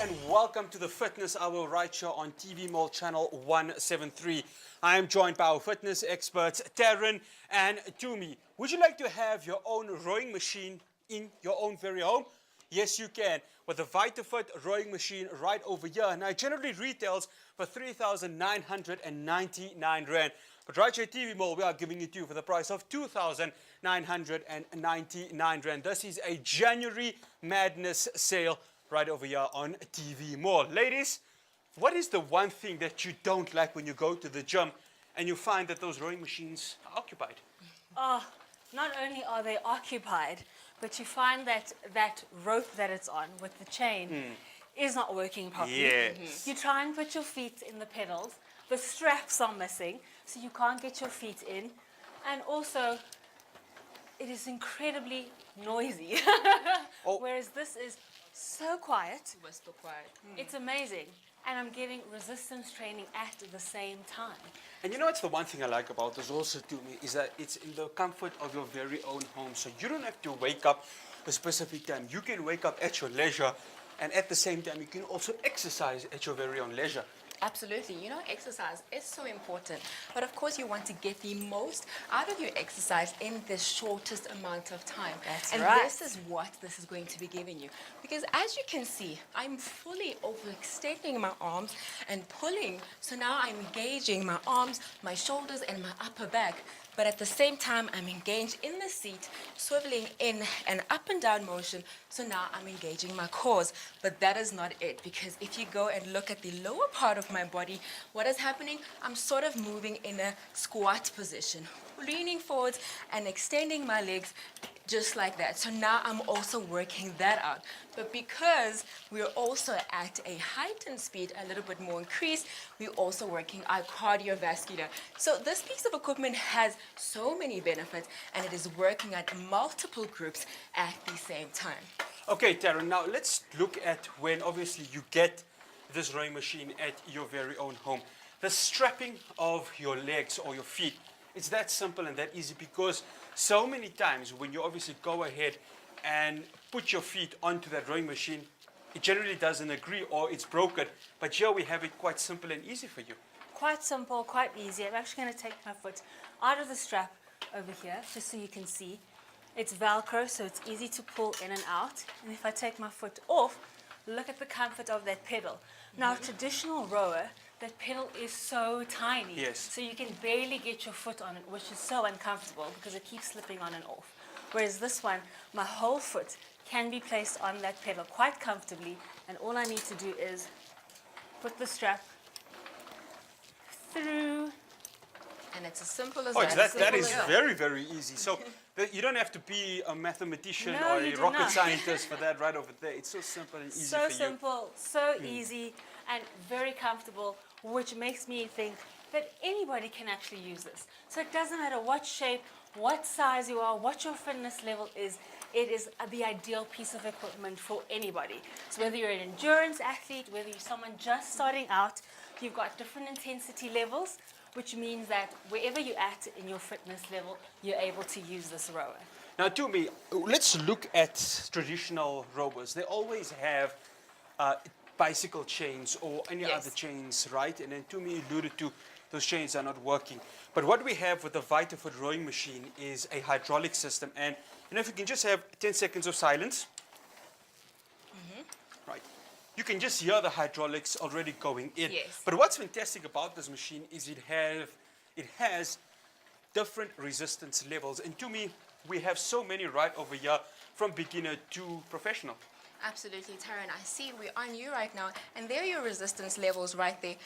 and welcome to the Fitness Hour right here on TV Mall Channel 173. I am joined by our fitness experts, Taryn and Tumi. Would you like to have your own rowing machine in your own very home? Yes, you can, with the VitaFitt Rowing Machine right over here. Now, it generally retails for 3,999 Rand. But right here at TV Mall, we are giving it to you for the price of 2,999 Rand. This is a January Madness sale right over here on TV Mall. Ladies, what is the one thing that you don't like when you go to the gym and you find that those rowing machines are occupied? Oh, not only are they occupied, but you find that that rope that it's on with the chain is not working properly. Yes. You try and put your feet in the pedals, the straps are missing, so you can't get your feet in. And also, it is incredibly noisy. Oh. Whereas this is so quiet. Was still quiet. It's amazing. And I'm getting resistance training at the same time. And you know what's the one thing I like about this also to me is that it's in the comfort of your very own home. So you don't have to wake up a specific time. You can wake up at your leisure, and at the same time you can also exercise at your very own leisure. Absolutely. You know, exercise is so important. But of course, you want to get the most out of your exercise in the shortest amount of time. That's and right. this is what this is going to be giving you. Because as you can see, I'm fully overextending my arms and pulling. So now I'm engaging my arms, my shoulders, and my upper back. But at the same time, I'm engaged in the seat, swiveling in an up and down motion. So now I'm engaging my cores. But that is not it, because if you go and look at the lower part of my body, what is happening? I'm sort of moving in a squat position, leaning forwards and extending my legs just like that. So now I'm also working that out. But because we're also at a heightened speed, a little bit more increased, we're also working our cardiovascular. So this piece of equipment has so many benefits, and it is working at multiple groups at the same time. Okay, Taryn, now let's look at when obviously you get this rowing machine at your very own home. The strapping of your legs or your feet, it's that simple and that easy, because so many times when you obviously go ahead and put your feet onto that rowing machine, it generally doesn't agree or it's broken. But here we have it quite simple and easy for you. Quite simple, quite easy. I'm actually going to take my foot out of the strap over here, just so you can see. It's Velcro, so it's easy to pull in and out. And if I take my foot off, look at the comfort of that pedal. Now, traditional rower, that pedal is so tiny. Yes. So you can barely get your foot on it, which is so uncomfortable because it keeps slipping on and off. Whereas this one, my whole foot can be placed on that pedal quite comfortably, and all I need to do is put the strap through. And it's as simple as Oh, that. that is very, very easy. So you don't have to be a mathematician No, or you a do rocket not. scientist for that right over there. It's so simple and easy So for you. simple, so easy, and very comfortable, which makes me think that anybody can actually use this. So it doesn't matter what shape, what size you are, what your fitness level is, it is the ideal piece of equipment for anybody. So whether you're an endurance athlete, whether you're someone just starting out, you've got different intensity levels, which means that wherever you're at in your fitness level, you're able to use this rower. Now, to me, let's look at traditional rowers. They always have bicycle chains or any Yes. other chains, right? And then to me, alluded to those chains are not working. But what we have with the VitaFitt Rowing Machine is a hydraulic system. And you know, if you can just have 10 seconds of silence. Right. You can just hear the hydraulics already going in. Yes. But what's fantastic about this machine is it has different resistance levels. And to me, we have so many right over here, from beginner to professional. Absolutely, Taryn. I see we're on you right now, and there are your resistance levels right there,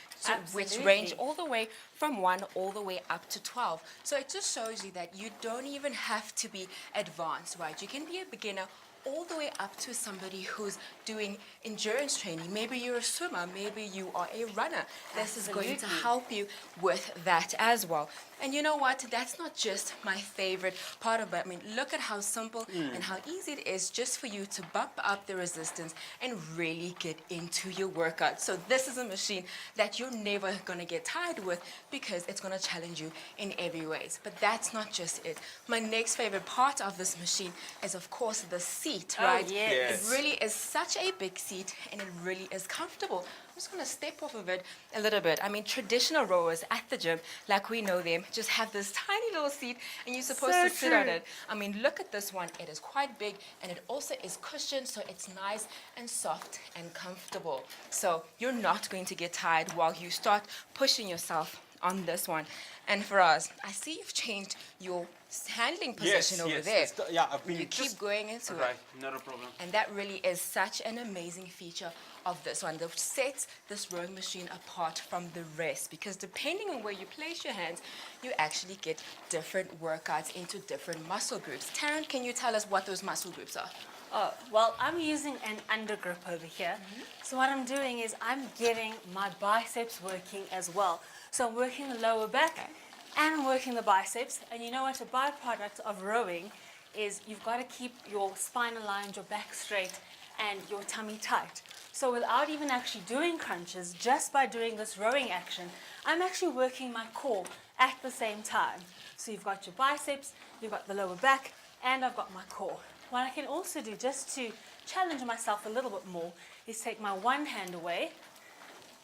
which Absolutely. range all the way from 1 all the way up to 12. So it just shows you that you don't even have to be advanced, right? You can be a beginner all the way up to somebody who's doing endurance training. Maybe you're a swimmer, maybe you are a runner. This is going to Absolutely. help you with that as well. And you know what? That's not just my favorite part of it. I mean, look at how simple and how easy it is just for you to bump up the resistance and really get into your workout. So this is a machine that you're never going to get tired with, because it's going to challenge you in every ways. But that's not just it. My next favorite part of this machine is, of course, the seat. seat, Oh, right? yes. Yes. It really is such a big seat and it really is comfortable. I'm just going to step off of it a little bit. I mean, traditional rowers at the gym, like we know them, just have this tiny little seat and you're supposed So to sit on true. it. I mean, look at this one. It is quite big and it also is cushioned, so it's nice and soft and comfortable. So you're not going to get tired while you start pushing yourself on this one. And for us, I see you've changed your handling position over there. Yeah, I've been You keep going into it. Right, not a problem. And that really is such an amazing feature of this one that sets this rowing machine apart from the rest, because depending on where you place your hands, you actually get different workouts into different muscle groups. Taryn, can you tell us what those muscle groups are? Oh, well, I'm using an undergrip over here. So what I'm doing is I'm getting my biceps working as well. So I'm working the lower back and I'm working the biceps. And you know what? A byproduct of rowing is you've got to keep your spine aligned, your back straight, and your tummy tight. So without even actually doing crunches, just by doing this rowing action, I'm actually working my core at the same time. So you've got your biceps, you've got the lower back, and I've got my core. What I can also do, just to challenge myself a little bit more, is take my one hand away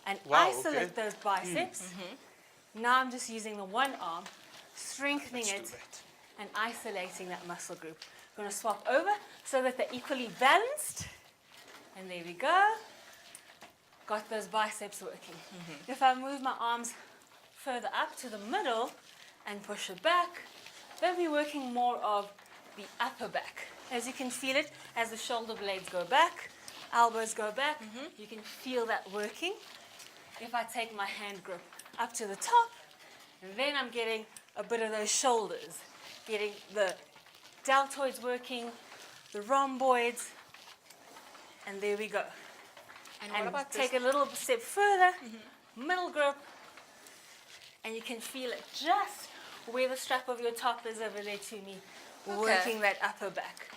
and Wow, isolate okay. those biceps. Now I'm just using the one arm, strengthening Let's do it that. and isolating that muscle group. I'm going to swap over so that they're equally balanced. And there we go. Got those biceps working. If I move my arms further up to the middle and push it back, they'll be working more of the upper back. As you can feel it, as the shoulder blades go back, elbows go back, you can feel that working. If I take my hand grip up to the top, then I'm getting a bit of those shoulders, getting the deltoids working, the rhomboids, and there we go. And And what about take this? a little step further, middle grip, and you can feel it just where the strap of your top is over there to me, working that upper back.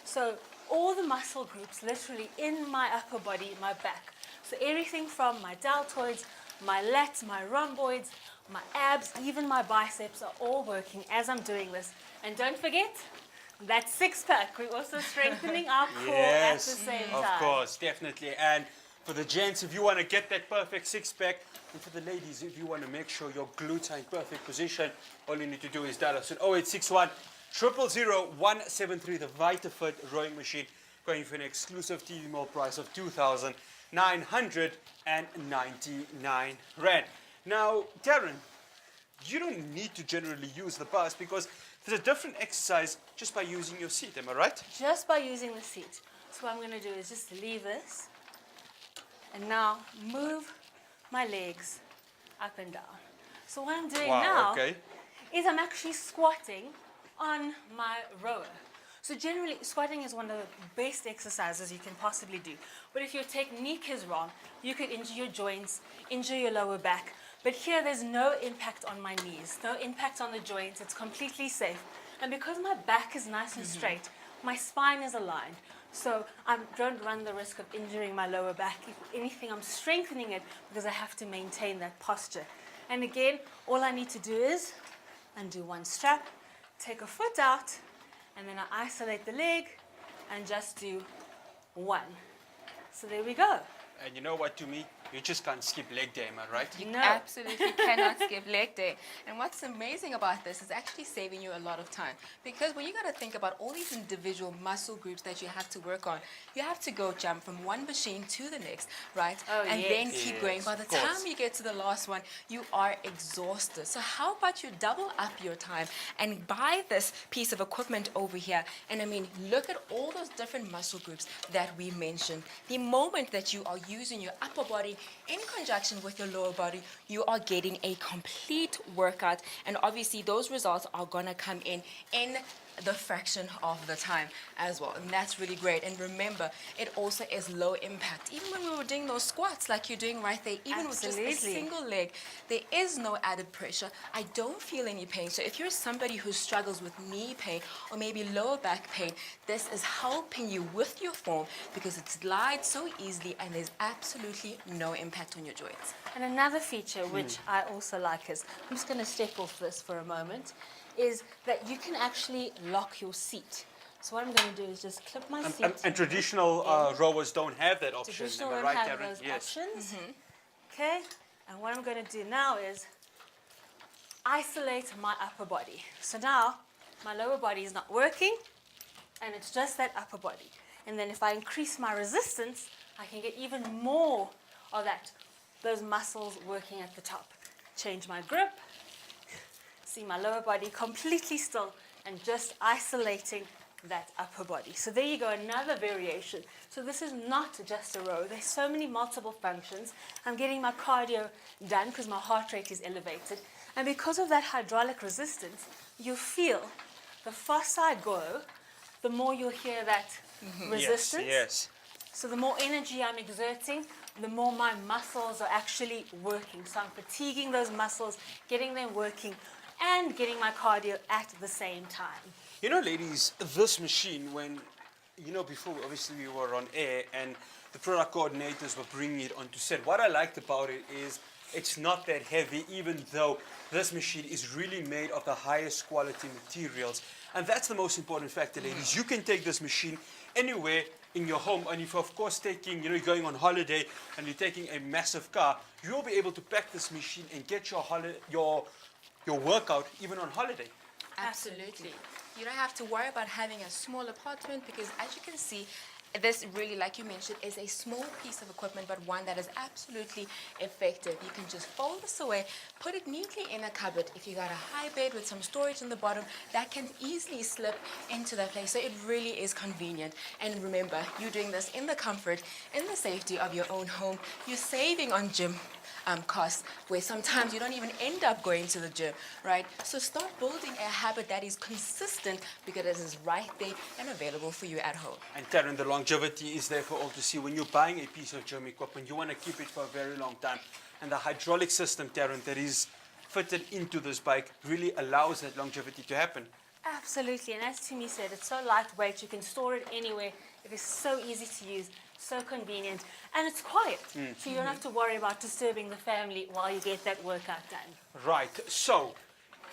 So all the muscle groups literally in my upper body, my back. So everything from my deltoids, my lats, my rhomboids, my abs, even my biceps are all working as I'm doing this. And don't forget, that six pack, we're also strengthening our core at the same time. Of course, definitely. And for the gents, if you want to get that perfect six-pack, and for the ladies, if you want to make sure your glutes are in perfect position, all you need to do is dial us at 0861 000 173, the VitaFitt Rowing Machine, going for an exclusive TV Mall price of 2,999 Rand. Now, Darren, you don't need to generally use the bars because there's a different exercise just by using your seat, am I right? Just by using the seat. So what I'm going to do is just leave this and now move my legs up and down. So what I'm doing now is I'm actually squatting on my rower. So generally, squatting is one of the best exercises you can possibly do. But if your technique is wrong, you could injure your joints, injure your lower back. But here, there's no impact on my knees, no impact on the joints. It's completely safe. And because my back is nice and straight, my spine is aligned. So I don't run the risk of injuring my lower back. If anything, I'm strengthening it because I have to maintain that posture. And again, all I need to do is undo one strap, take a foot out, and then I isolate the leg and just do one. So there we go. And you know what, to me, you just can't skip leg day, am I right? You No. absolutely cannot skip leg day. And what's amazing about this is actually saving you a lot of time. Because when you got to think about all these individual muscle groups that you have to work on, you have to go jump from one machine to the next, right? Oh, and yes. then keep going. By the of course. time you get to the last one, you are exhausted. So how about you double up your time and buy this piece of equipment over here? And I mean, look at all those different muscle groups that we mentioned. The moment that you are using your upper body in conjunction with your lower body, you are getting a complete workout, and obviously those results are going to come in the fraction of the time as well, and that's really great. And remember, it also is low impact. Even when we were doing those squats like you're doing right there, even with just a Absolutely. single leg, there is no added pressure. I don't feel any pain. So if you're somebody who struggles with knee pain or maybe lower back pain, this is helping you with your form because it glides so easily and there's absolutely no impact on your joints. And another feature which I also like is, I'm just going to step off this for a moment, is that you can actually lock your seat. So what I'm going to do is just clip my seat. And traditional rowers don't have that option. Traditional Am I don't right, have Darren? those Yes. options. Okay, and what I'm going to do now is isolate my upper body. So now my lower body is not working, and it's just that upper body. And then if I increase my resistance, I can get even more of those muscles working at the top. Change my grip, see my lower body completely still, and just isolating that upper body. So there you go, another variation. So this is not just a row. There's so many multiple functions. I'm getting my cardio done because my heart rate is elevated. And because of that hydraulic resistance, you feel the faster I go, the more you'll hear that resistance. Yes. So the more energy I'm exerting, the more my muscles are actually working. So I'm fatiguing those muscles, getting them working, and getting my cardio at the same time. You know, ladies, this machine, when, before obviously we were on air and the product coordinators were bringing it onto set, what I liked about it is it's not that heavy, even though this machine is really made of the highest quality materials. And that's the most important factor, ladies. You can take this machine anywhere in your home, and if you're of course taking, you're going on holiday and you're taking a massive car, you'll be able to pack this machine and get your workout even on holiday. Absolutely. You don't have to worry about having a small apartment because, as you can see, this really, like you mentioned, is a small piece of equipment, but one that is absolutely effective. You can just fold this away, put it neatly in a cupboard. If you got a high bed with some storage in the bottom, that can easily slip into that place. So it really is convenient. And remember, you're doing this in the comfort, in the safety of your own home. You're saving on gym costs, where sometimes you don't even end up going to the gym, right? So start building a habit that is consistent because it is right there and available for you at home. And Taryn, the longevity is there for all to see. When you're buying a piece of gym equipment, you want to keep it for a very long time. And the hydraulic system, Taryn, that is fitted into this bike really allows that longevity to happen. Absolutely, and as Tumi said, it's so lightweight, you can store it anywhere. It is so easy to use, so convenient, and it's quiet. So you don't have to worry about disturbing the family while you get that workout done. Right, so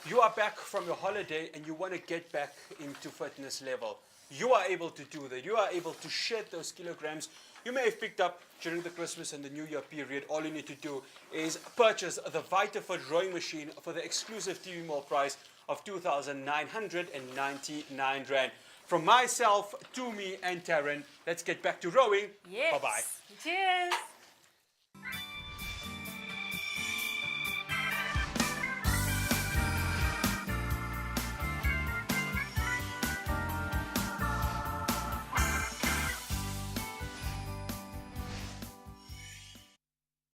you are back from your holiday and you want to get back into fitness level. You are able to do that. You are able to shed those kilograms you may have picked up during the Christmas and the New Year period. All you need to do is purchase the VitaFitt Rowing Machine for the exclusive TV Mall price of 2,999 Rand. From myself, Tumi and Taryn, let's get back to rowing. Yes. Bye-bye. Cheers.